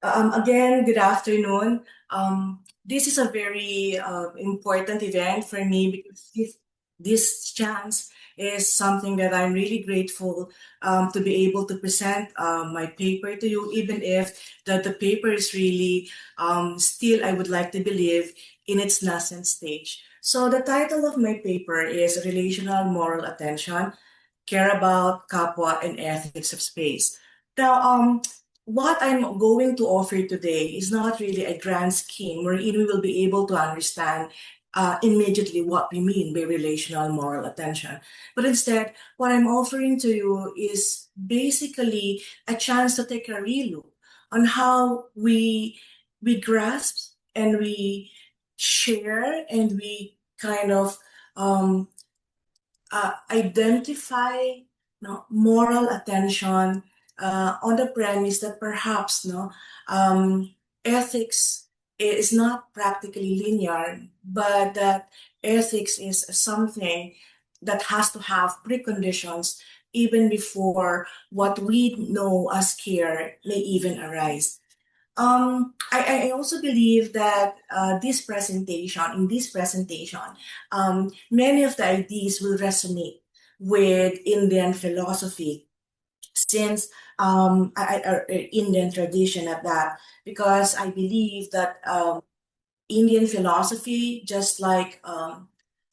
Again, good afternoon. This is a very important event for me because this chance is something that I'm really grateful to be able to present my paper to you, even if the paper is really still, I would like to believe, in its nascent stage. So the title of my paper is Relational Moral Attention, Care About, Kapwa, and Ethics of Space. Now, what I'm going to offer today is not really a grand scheme wherein we will be able to understand immediately what we mean by relational moral attention. But instead, what I'm offering to you is basically a chance to take a real look on how we grasp and we share and we kind of um, identify moral attention on the premise that perhaps ethics is not practically linear, but that ethics is something that has to have preconditions even before what we know as care may even arise. I also believe that in this presentation, many of the ideas will resonate with Indian philosophy since Indian tradition at that, because I believe that Indian philosophy, just like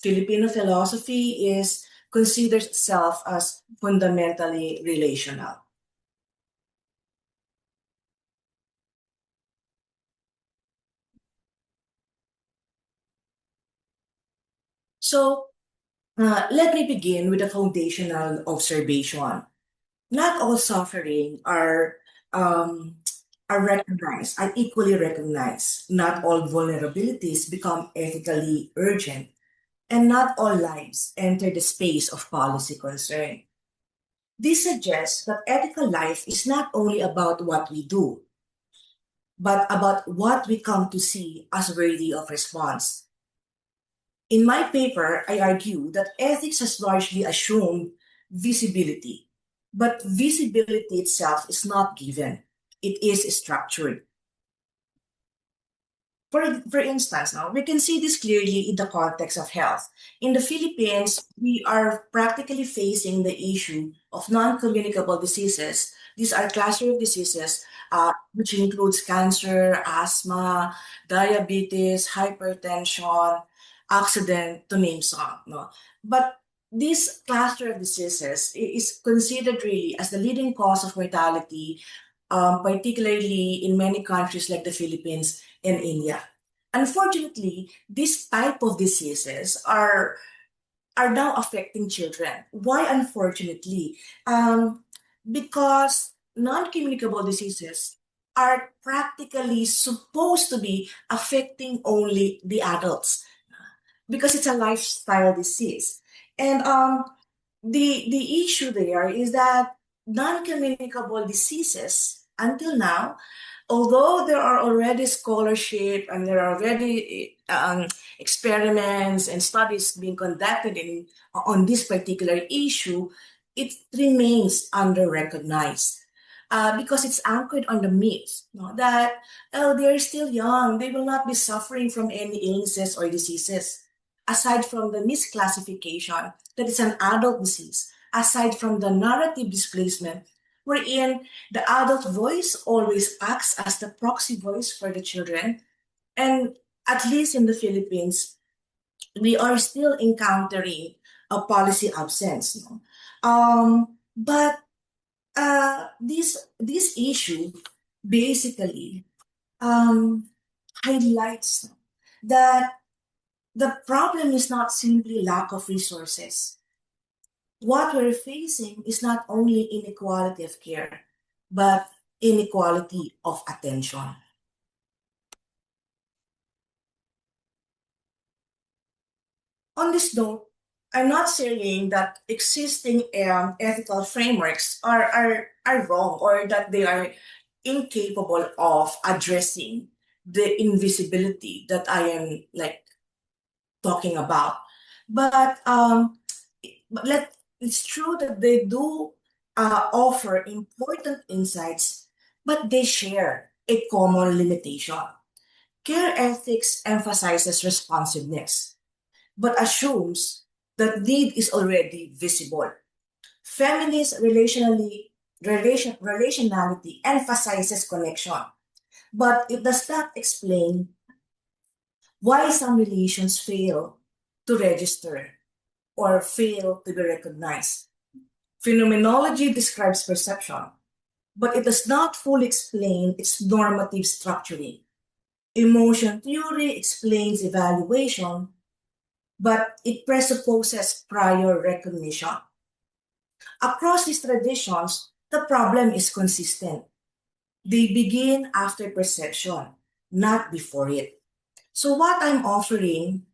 Filipino philosophy, considers itself as fundamentally relational. So let me begin with a foundational observation. Not all suffering are equally recognized. Not all vulnerabilities become ethically urgent, and not all lives enter the space of policy concern. This suggests that ethical life is not only about what we do, but about what we come to see as worthy of response. In my paper, I argue that ethics has largely assumed visibility, but visibility itself is not given. It is structured. For instance, now we can see this clearly in the context of health. In the Philippines, we are practically facing the issue of non-communicable diseases. These are cluster of diseases, which includes cancer, asthma, diabetes, hypertension, accident, to name some. No? But this cluster of diseases is considered really as the leading cause of mortality, particularly in many countries like the Philippines and India. Unfortunately, this type of diseases are now affecting children. Why unfortunately? Because non-communicable diseases are practically supposed to be affecting only the adults because it's a lifestyle disease. And the issue there is that non-communicable diseases until now, although there are already scholarship and there are already experiments and studies being conducted on this particular issue, it remains under-recognized. Because it's anchored on the myth, no, that they're still young, they will not be suffering from any illnesses or diseases. Aside from the misclassification that it's an adult disease, aside from the narrative displacement, wherein the adult voice always acts as the proxy voice for the children, and at least in the Philippines, we are still encountering a policy absence. No? But this issue basically um, highlights that the problem is not simply lack of resources. What we're facing is not only inequality of care, but inequality of attention. On this note, I'm not saying that existing ethical frameworks are wrong or that they are incapable of addressing the invisibility that I am like talking about. But it's true that they do offer important insights, but they share a common limitation. Care ethics emphasizes responsiveness, but assumes that need is already visible. Feminist relationality emphasizes connection, but it does not explain why some relations fail to register or fail to be recognized. Phenomenology describes perception, but it does not fully explain its normative structuring. Emotion theory explains evaluation, but it presupposes prior recognition. Across these traditions, the problem is consistent. They begin after perception, not before it. So what I'm offering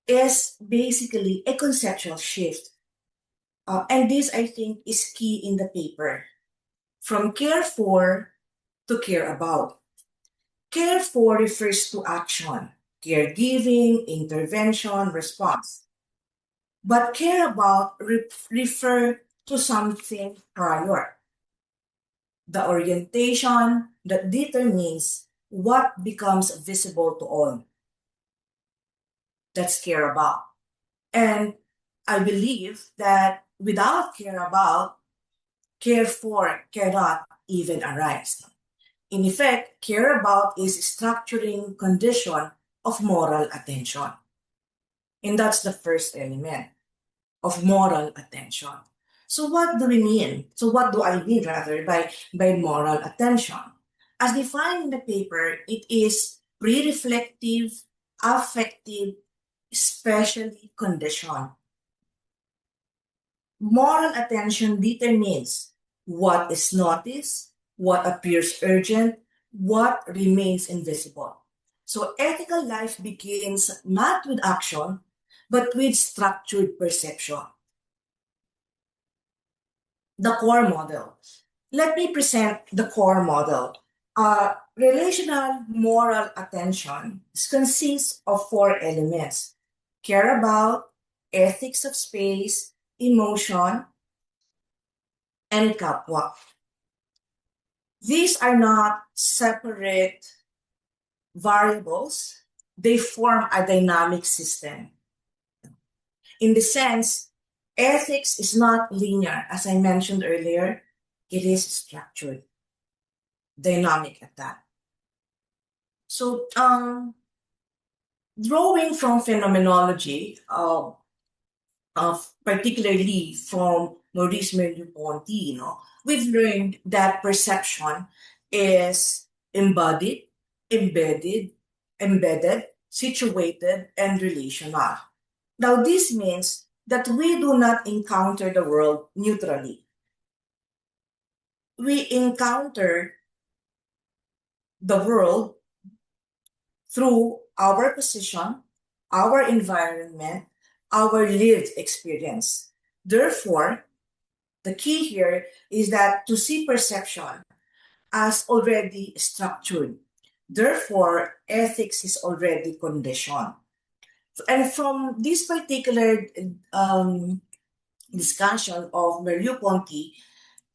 is basically a conceptual shift. And this, I think, is key in the paper. From care for to care about. Care for refers to action, caregiving, intervention, response. But care about refer to something prior, the orientation that determines what becomes visible to all. That's care about. And I believe that without care about, care for cannot even arise. In effect, care about is structuring condition of moral attention. And that's the first element of moral attention. So what do we mean? So what do I mean rather by moral attention? As defined in the paper, it is pre-reflective, affective, specially conditioned. Moral attention determines what is noticed, what appears urgent, what remains invisible. So ethical life begins not with action, but with structured perception. The core model. Let me present the core model. Relational moral attention consists of four elements: care about, ethics of space, emotion, and kapwa. These are not separate variables. They form a dynamic system. In the sense, ethics is not linear, as I mentioned earlier. It is structured, dynamic at that. So, drawing from phenomenology, particularly from Maurice Merleau-Ponty, we've learned that perception is embodied, embedded, situated, and relational. Now, this means that we do not encounter the world neutrally. We encounter the world through our position, our environment, our lived experience. Therefore, the key here is that to see perception as already structured. Therefore, ethics is already conditioned. And from this particular discussion of Merleau-Ponty,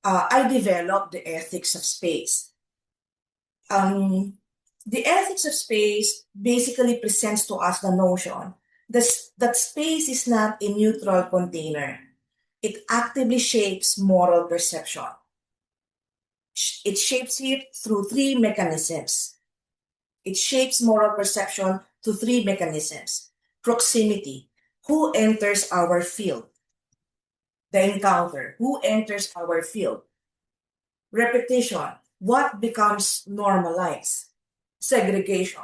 I developed the ethics of space. The ethics of space basically presents to us the notion that space is not a neutral container. It actively shapes moral perception. It shapes it through three mechanisms. It shapes moral perception through three mechanisms. Proximity, who enters our field? The encounter, who enters our field? Repetition, what becomes normalized? Segregation,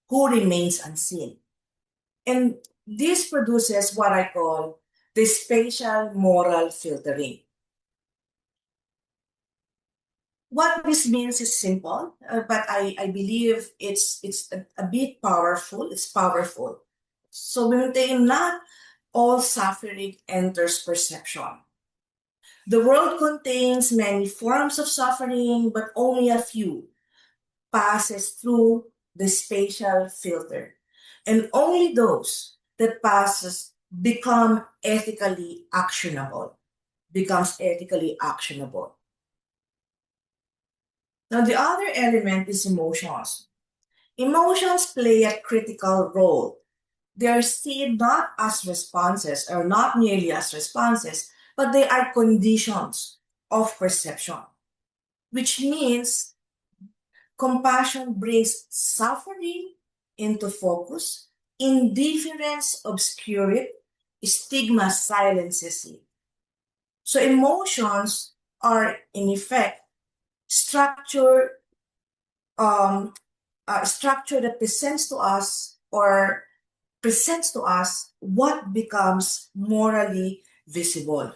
who remains unseen? And this produces what I call the spatial moral filtering. What this means is simple, but I believe it's a bit powerful. It's powerful. So we maintain not all suffering enters perception. The world contains many forms of suffering, but only a few passes through the spatial filter. And only those that passes become ethically actionable, becomes ethically actionable. Now, the other element is emotions. Emotions play a critical role. They are seen not as responses or not merely as responses, but they are conditions of perception, which means compassion brings suffering into focus, indifference obscures it, stigma silences it. So emotions are in effect structure structure that presents to us what becomes morally visible.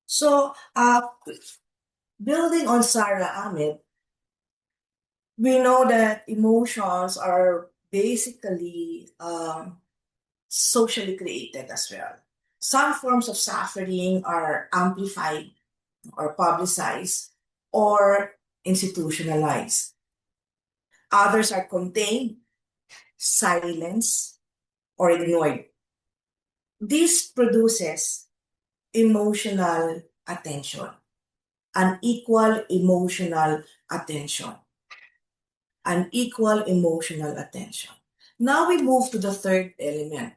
So, building on Sarah Ahmed, we know that emotions are basically socially created as well. Some forms of suffering are amplified or publicized or institutionalized. Others are contained, silenced, or ignored. This produces emotional attention, unequal emotional attention, unequal emotional attention. Now we move to the third element,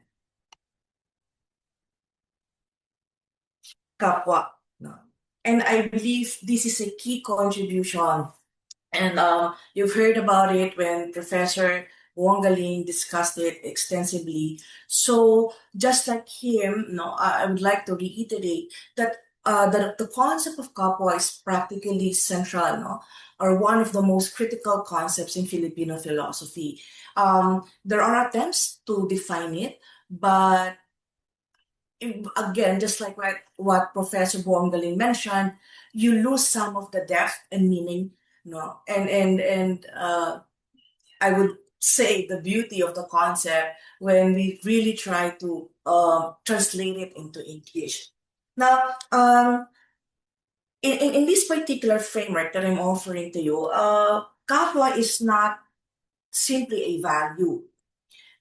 Kapwa. No? And I believe this is a key contribution. And you've heard about it when Professor Wongaling discussed it extensively. So just like him, no, I would like to reiterate that the concept of kapwa is practically central, no, or one of the most critical concepts in Filipino philosophy. There are attempts to define it, but again, just like what Professor Bongaling mentioned, you lose some of the depth and meaning, no, and I would say the beauty of the concept when we really try to translate it into English. Now, in this particular framework that I'm offering to you, kapwa is not simply a value.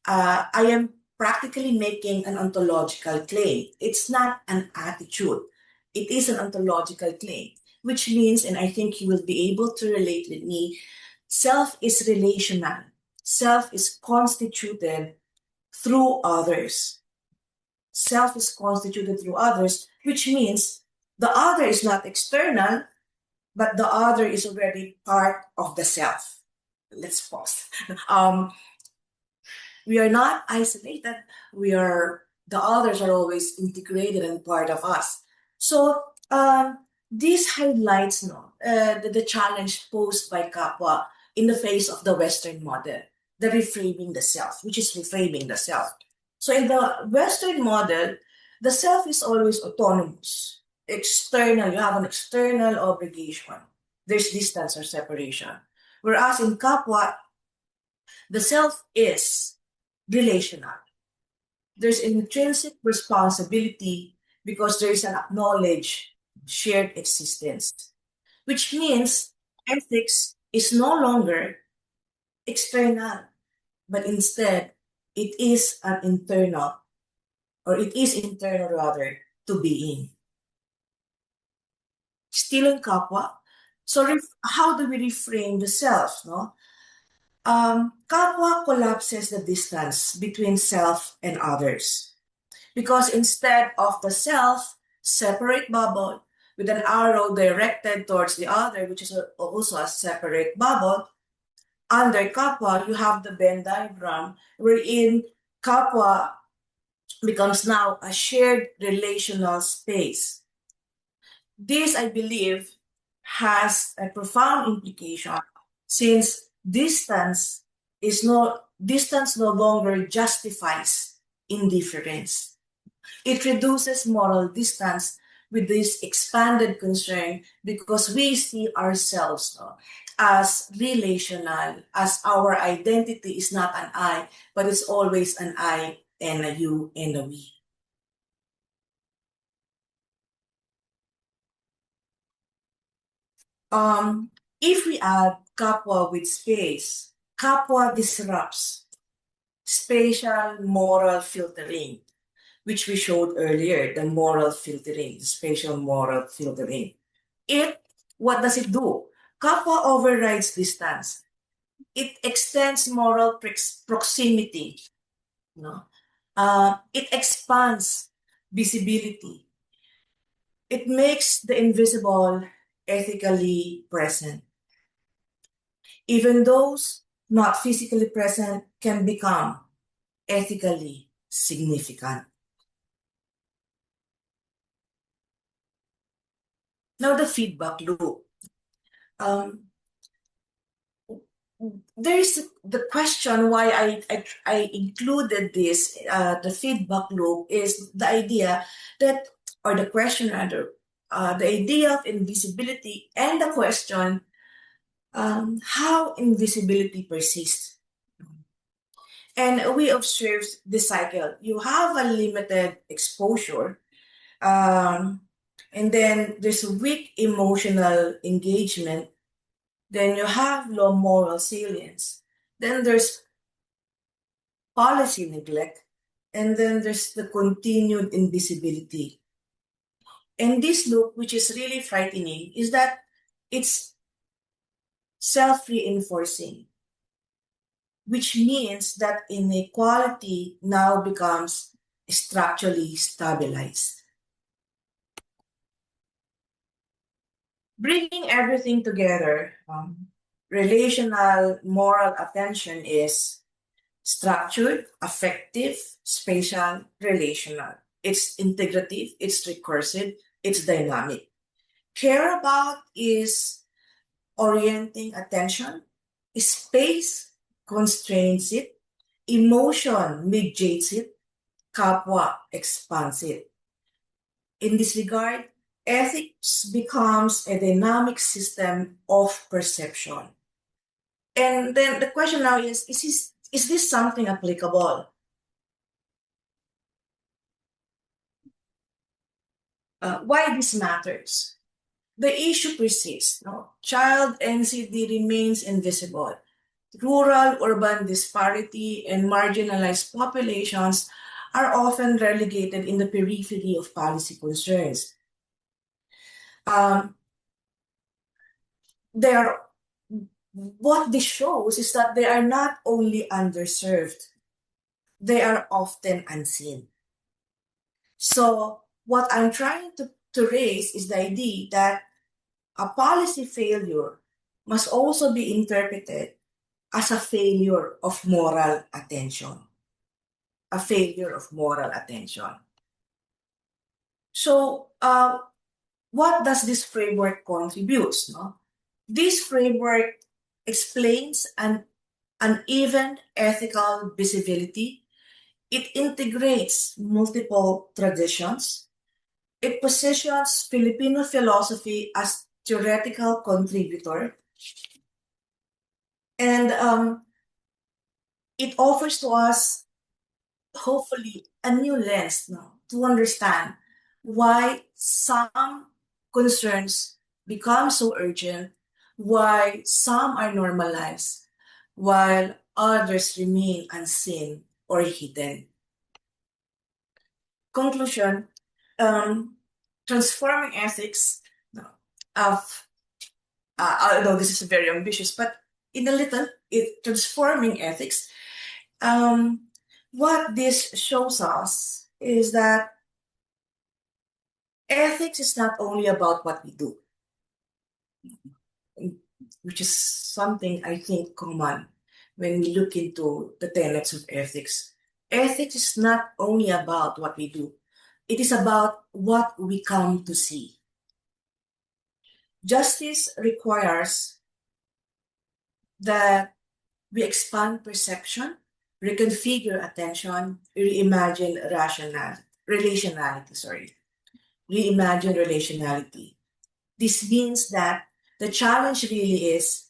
I am practically making an ontological claim. It's not an attitude. It is an ontological claim, which means, and I think you will be able to relate with me, self is relational. Self is constituted through others. Self is constituted through others, which means the other is not external, but the other is already part of the self. Let's pause. Um, we are not isolated. The others are always integrated and part of us. So this highlights the challenge posed by Kapwa in the face of the Western model, the reframing the self, which is reframing the self. So in the Western model, the self is always autonomous, external. You have an external obligation. There's distance or separation. Whereas in Kapwa, the self is relational. There's intrinsic responsibility because there is an acknowledged shared existence, which means ethics is no longer external, but instead it is internal rather to being. Still in Kapwa, so how do we reframe the self? No, Kapwa collapses the distance between self and others. Because instead of the self, separate bubble with an arrow directed towards the other, which is also a separate bubble, under Kapwa, you have the Venn diagram, wherein Kapwa becomes now a shared relational space. This, I believe, has a profound implication since distance no longer justifies indifference. It reduces moral distance with this expanded concern because we see ourselves as relational, as our identity is not an I, but it's always an I and a you and a we. If we add Kapwa with space, Kapwa disrupts spatial moral filtering, which we showed earlier, the spatial moral filtering. What does it do? Kapwa overrides distance. It extends moral proximity. No? It expands visibility. It makes the invisible ethically present. Even those not physically present can become ethically significant. Now, the feedback loop. There is the question why I included this, the feedback loop, is the idea that, or the question rather, the idea of invisibility and the question, how invisibility persists. And we observed this cycle. You have a limited exposure, and then there's weak emotional engagement. Then you have low moral salience. Then there's policy neglect. And then there's the continued invisibility. And this loop, which is really frightening, is that it's self-reinforcing, which means that inequality now becomes structurally stabilized. Bringing everything together, relational moral attention is structured, affective, spatial, relational. It's integrative, it's recursive, it's dynamic. Care about is orienting attention. Space constrains it. Emotion mediates it. Kapwa expands it. In this regard, ethics becomes a dynamic system of perception. And then the question now is this something applicable? Why this matters? The issue persists. No? Child NCD remains invisible. Rural-urban disparity and marginalized populations are often relegated in the periphery of policy concerns. What this shows is that they are not only underserved, they are often unseen. So what I'm trying to raise is the idea that a policy failure must also be interpreted as a failure of moral attention. A failure of moral attention. So what does this framework contribute? No? This framework explains an uneven ethical visibility. It integrates multiple traditions. It positions Filipino philosophy as theoretical contributor. And it offers to us, hopefully, a new lens to understand why some concerns become so urgent, why some are normalized, while others remain unseen or hidden. Conclusion, transforming ethics of, although this is very ambitious, but in a little, transforming ethics, what this shows us is that ethics is not only about what we do, which is something I think common when we look into the tenets of ethics. Ethics is not only about what we do, it is about what we come to see. Justice requires that we expand perception, reconfigure attention, reimagine reimagine relationality. This means that the challenge really is,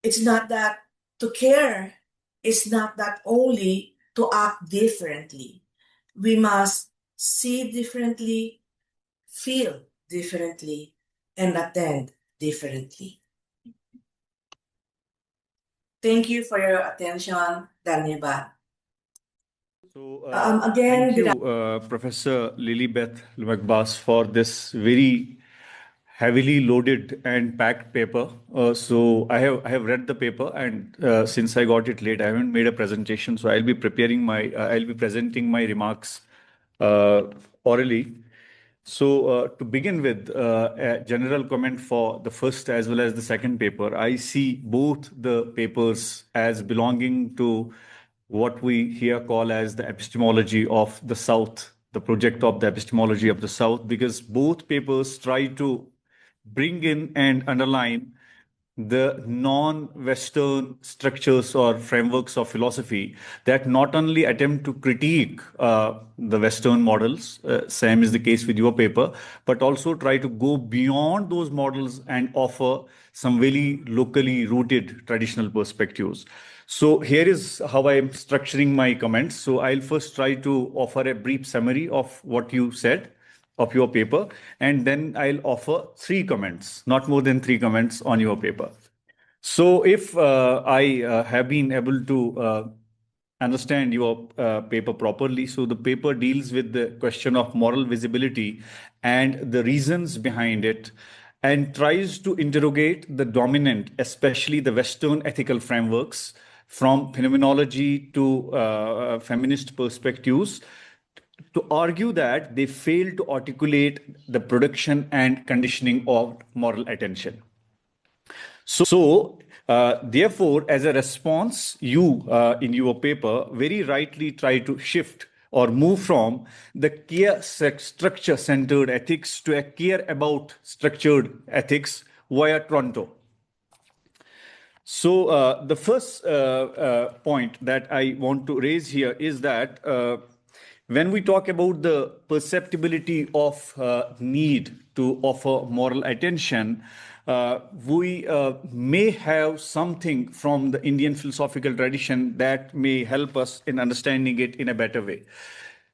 it's not that to care is not that only to act differently. We must see differently, feel differently, and attend differently. Thank you for your attention. Dhanyabad. So, Again, thank you, Professor Beth Lumagbas, for this very heavily loaded and packed paper. So I have read the paper, and since I got it late, I haven't made a presentation. So I'll be presenting my remarks uh, orally. So, to begin with, a general comment for the first as well as the second paper. I see both the papers as belonging to what we here call as the epistemology of the South, the project of the epistemology of the South, because both papers try to bring in and underline the non-Western structures or frameworks of philosophy that not only attempt to critique the Western models, same is the case with your paper, but also try to go beyond those models and offer some very locally rooted traditional perspectives. So here is how I am structuring my comments. So I'll first try to offer a brief summary of what you said of your paper, and then I'll offer three comments, not more than three comments on your paper. So, if I have been able to understand your paper properly, so the paper deals with the question of moral visibility and the reasons behind it, and tries to interrogate the dominant, especially the Western ethical frameworks, from phenomenology to feminist perspectives, to argue that they fail to articulate the production and conditioning of moral attention. So, therefore, as a response, you in your paper very rightly try to shift or move from the care structure centered ethics to a care about structured ethics via Toronto. So, the first point that I want to raise here is that when we talk about the perceptibility of need to offer moral attention, we may have something from the Indian philosophical tradition that may help us in understanding it in a better way.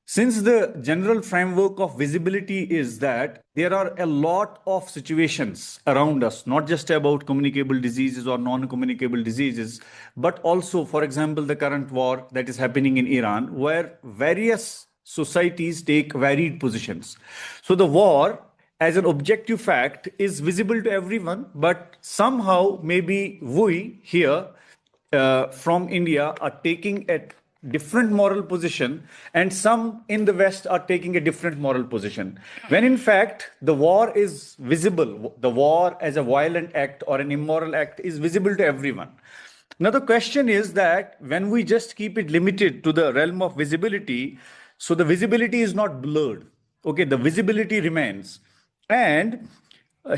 Since the general framework of visibility is that there are a lot of situations around us, not just about communicable diseases or non communicable diseases, but also, for example, the current war that is happening in Iran, where various societies take varied positions. So the war, as an objective fact, is visible to everyone, but somehow maybe we here from India are taking a different moral position, and some in the West are taking a different moral position. When in fact, the war is visible, the war as a violent act or an immoral act is visible to everyone. Now, the question is that when we just keep it limited to the realm of visibility, so the visibility is not blurred. Okay, the visibility remains. And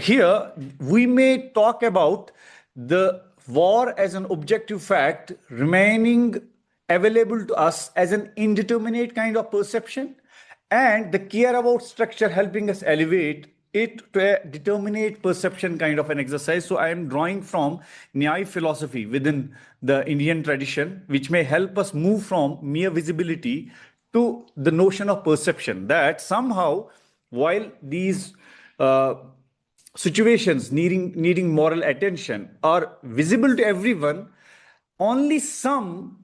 here we may talk about the war as an objective fact remaining available to us as an indeterminate kind of perception, and the care about structure helping us elevate it to a determinate perception kind of an exercise. So I am drawing from Nyaya philosophy within the Indian tradition, which may help us move from mere visibility to the notion of perception, that somehow, while these situations needing moral attention are visible to everyone, only some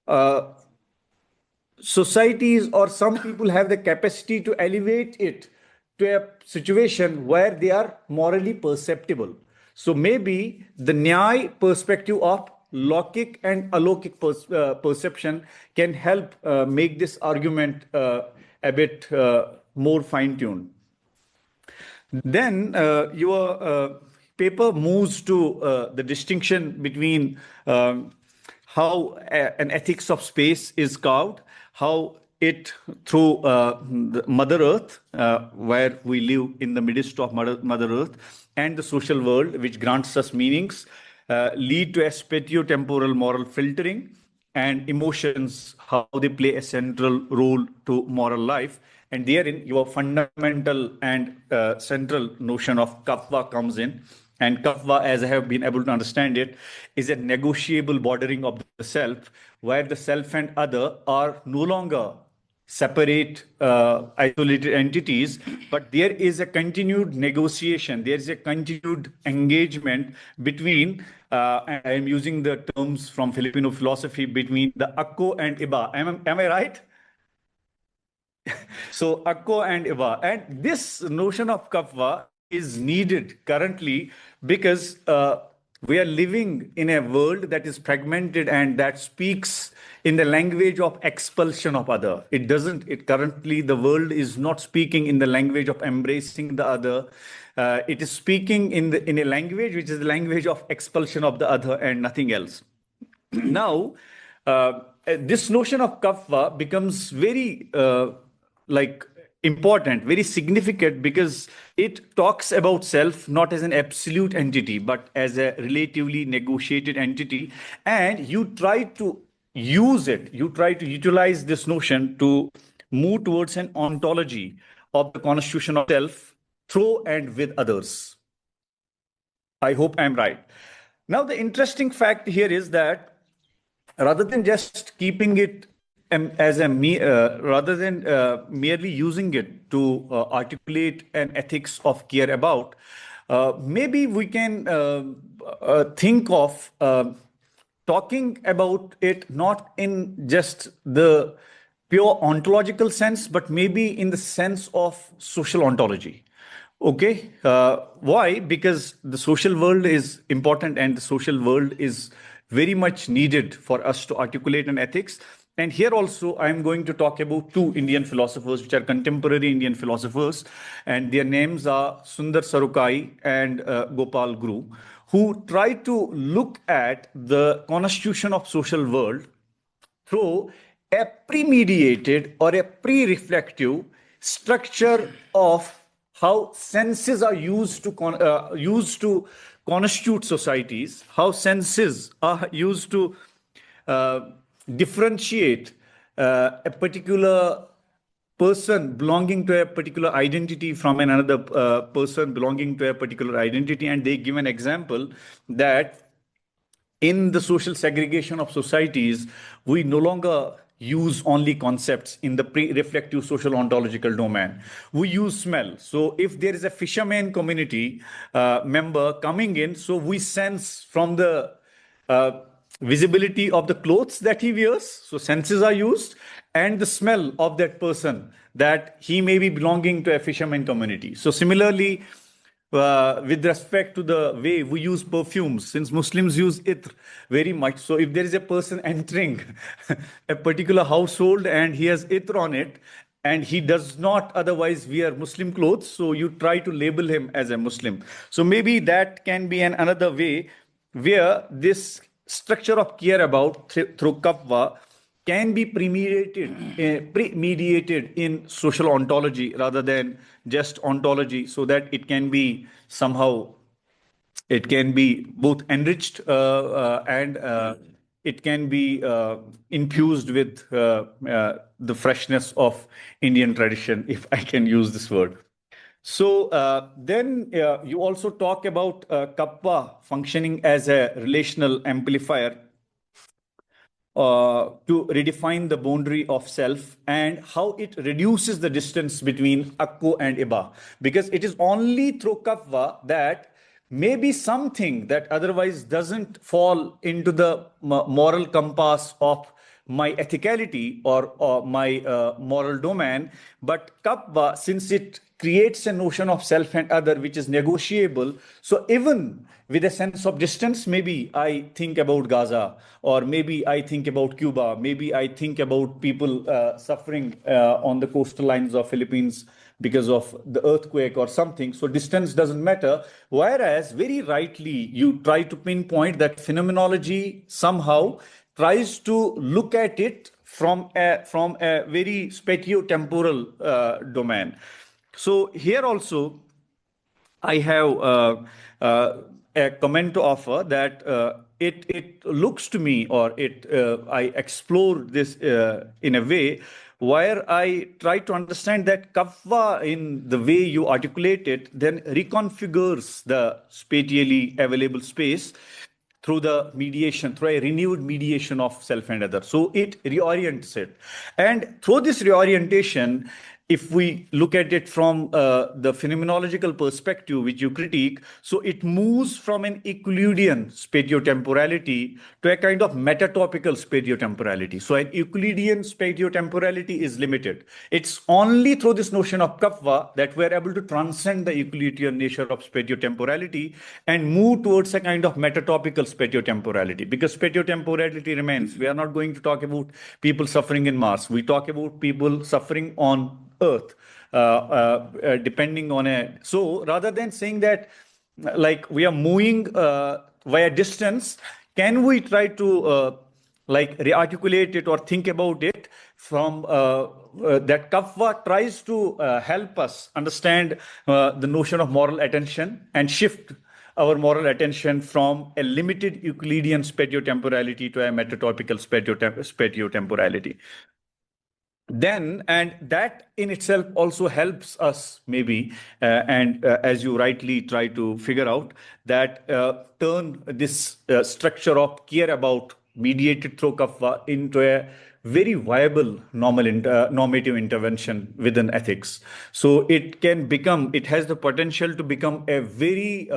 uh, societies or some people have the capacity to elevate it to a situation where they are morally perceptible. So maybe the Nyaya perspective of Lockic and Alokik perception can help make this argument a bit more fine tuned. Then your paper moves to the distinction between how an ethics of space is carved, how it through the Mother Earth, where we live in the midst of Mother Earth, and the social world, which grants us meanings, lead to a spatio-temporal moral filtering, and emotions, how they play a central role to moral life. And therein, your fundamental and central notion of Kapwa comes in. And Kapwa, as I have been able to understand it, is a negotiable bordering of the self, where the self and other are no longer separate, isolated entities, but there is a continued negotiation, there is a continued engagement between, and I am using the terms from Filipino philosophy, between the Akko and Iba. Am I right? So Akko and Iba. And this notion of Kapwa is needed currently because we are living in a world that is fragmented and that speaks in the language of expulsion of other. It doesn't. It currently the world is not speaking in the language of embracing the other. It is speaking in a language which is the language of expulsion of the other and nothing else. Now, this notion of kapwa becomes very like important, very significant because it talks about self not as an absolute entity but as a relatively negotiated entity, and you try to use it, you try to utilize this notion to move towards an ontology of the constitution of self through and with others. I hope I'm right. Now, the interesting fact here is that rather than just keeping it rather than merely using it to articulate an ethics of care about, maybe we can think of talking about it not in just the pure ontological sense, but maybe in the sense of social ontology. Okay. Why? Because the social world is important and the social world is very much needed for us to articulate an ethics. And here also, I'm going to talk about two Indian philosophers, which are contemporary Indian philosophers, and their names are Sundar Sarukai and Gopal Guru, who try to look at the constitution of social world through a pre-mediated or a pre-reflective structure of how senses are used to constitute societies, how senses are used to uh, differentiate a particular person belonging to a particular identity from another person belonging to a particular identity. And they give an example that in the social segregation of societies, we no longer use only concepts in the pre-reflective social ontological domain. We use smell. So if there is a fisherman community member coming in, so we sense from the uh, visibility of the clothes that he wears, so senses are used, and the smell of that person that he may be belonging to a fisherman community. So similarly, with respect to the way we use perfumes, since Muslims use itr very much. So if there is a person entering a particular household and he has itr on it, and he does not otherwise wear Muslim clothes, so you try to label him as a Muslim. So maybe that can be another way where this structure of care about through kapwa can be pre-mediated in social ontology rather than just ontology, so that it can be somehow, it can be both enriched and it can be infused with the freshness of Indian tradition, if I can use this word. So then you also talk about kappa functioning as a relational amplifier to redefine the boundary of self and how it reduces the distance between akko and iba. Because it is only through kapwa that maybe something that otherwise doesn't fall into the moral compass of my ethicality or my moral domain, but kapwa, since it creates a notion of self and other which is negotiable. So even with a sense of distance, maybe I think about Gaza, or maybe I think about Cuba, maybe I think about people suffering on the coastal lines of Philippines because of the earthquake or something. So distance doesn't matter. Whereas very rightly, you try to pinpoint that phenomenology somehow tries to look at it from a very spatio-temporal domain. So here also, I have a comment to offer that it looks to me, or I explore this in a way where I try to understand that kapwa, in the way you articulate it, then reconfigures the spatially available space through the mediation, through a renewed mediation of self and other. So it reorients it. And through this reorientation, if we look at it from the phenomenological perspective, which you critique, so it moves from an Euclidean spatiotemporality to a kind of metatopical spatiotemporality. So an Euclidean spatiotemporality is limited. It's only through this notion of Kapwa that we're able to transcend the Euclidean nature of spatiotemporality and move towards a kind of metatopical spatiotemporality. Because spatiotemporality remains. We are not going to talk about people suffering in Mars. We talk about people suffering on Earth, depending on a. So rather than saying that, like we are moving via distance, can we try to like rearticulate it or think about it from that Kapwa tries to help us understand the notion of moral attention and shift our moral attention from a limited Euclidean spatiotemporality to a metatopical spatiotemporality. Then, and that in itself also helps us maybe, and as you rightly try to figure out, that turn this structure of care about mediated through Kapwa into a very viable normative intervention within ethics. So it can become, it has the potential to become a very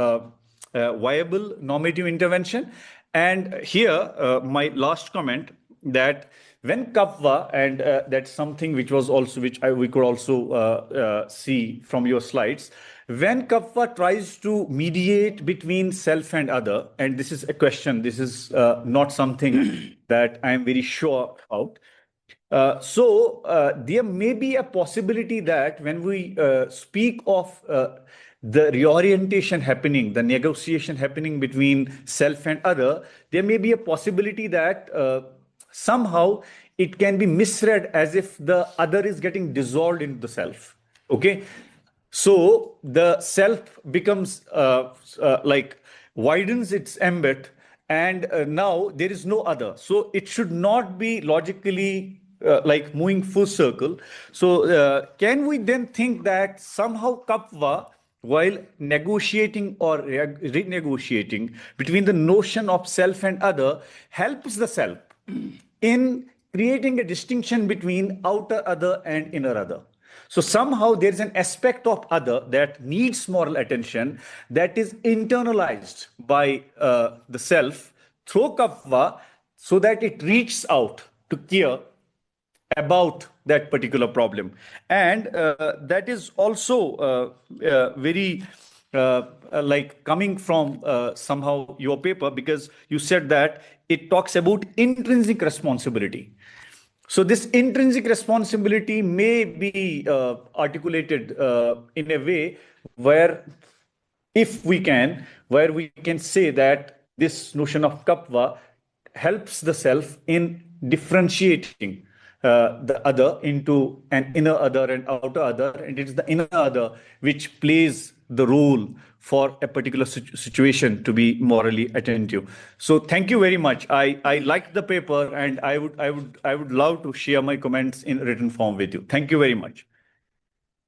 viable normative intervention. And here, my last comment, that when Kapwa, and that's something which was also we could also see from your slides, when Kapwa tries to mediate between self and other, and this is a question, this is not something that I am very sure about. So there may be a possibility that when we speak of the reorientation happening, the negotiation happening between self and other, there may be a possibility that somehow it can be misread as if the other is getting dissolved into the self. Okay. So the self becomes like widens its ambit, and now there is no other. So it should not be logically like moving full circle. So can we then think that somehow Kapwa, while negotiating or renegotiating between the notion of self and other, helps the self in creating a distinction between outer other and inner other? So somehow there is an aspect of other that needs moral attention that is internalized by the self through Kapwa, so that it reaches out to care about that particular problem. And that is also very like coming from somehow your paper, because you said that it talks about intrinsic responsibility. So this intrinsic responsibility may be articulated in a way where, if we can, where we can say that this notion of Kapwa helps the self in differentiating the other into an inner other and outer other, and it is the inner other which plays the role for a particular situation to be morally attentive. So thank you very much. I liked the paper, and I would love to share my comments in written form with you. Thank you very much.